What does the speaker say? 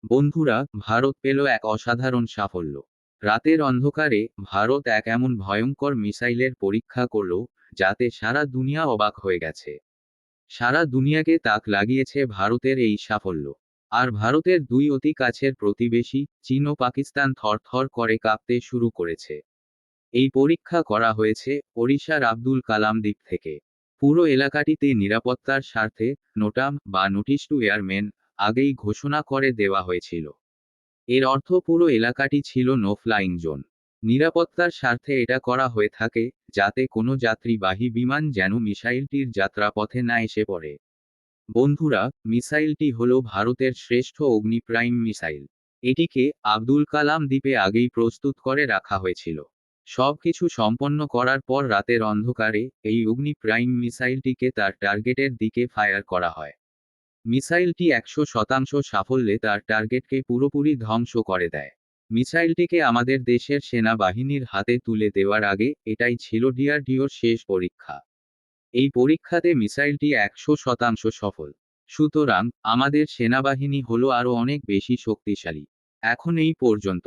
বন্ধুরা, ভারত পেল এক অসাধারণ সাফল্য। রাতের অন্ধকারে ভারত এক এমন ভয়ঙ্কর মিসাইলের পরীক্ষা করল, যাতে সারা দুনিয়া অবাক হয়ে গেছে। সারা দুনিয়াকে তাক লাগিয়েছে ভারতের এই সাফল্য। আর ভারতের দুই অতি কাছের প্রতিবেশী চীন ও পাকিস্তান থরথর করে কাঁপতে শুরু করেছে। এই পরীক্ষা করা হয়েছে ওড়িশার আব্দুল কালাম দ্বীপ থেকে। পুরো এলাকাটিতে নিরাপত্তার স্বার্থে নোটাম বা নোটিশ টু এয়ারমেন আগেই ঘোষণা করে দেওয়া হয়েছিল। এর অর্থ পুরো এলাকাটি ছিল নো ফ্লাইং জোন। নিরাপত্তার স্বার্থে এটা করা হয়ে থাকে, যাতে কোনো যাত্রীবাহী বিমান যেন মিসাইলটির যাত্রাপথে না এসে পড়ে। বন্ধুরা, মিসাইলটি হল ভারতের শ্রেষ্ঠ অগ্নি প্রাইম মিসাইল। এটিকে আব্দুল কালাম দ্বীপে আগেই প্রস্তুত করে রাখা হয়েছিল। সবকিছু সম্পন্ন করার পর রাতের অন্ধকারে এই অগ্নি প্রাইম মিসাইলটিকে তার টার্গেটের দিকে ফায়ার করা হয়। মিসাইলটি 100% সাফল্যে তার টার্গেটকে পুরোপুরি ধ্বংস করে দেয়। মিসাইলটিকে আমাদের দেশের সেনাবাহিনীর হাতে তুলে দেওয়ার আগে এটাই ছিল ডিআরডিওর শেষ পরীক্ষা। এই পরীক্ষাতে মিসাইলটি 100% সফল। সুতরাং আমাদের সেনাবাহিনী হলো আরও অনেক বেশি শক্তিশালী। এখন এই পর্যন্ত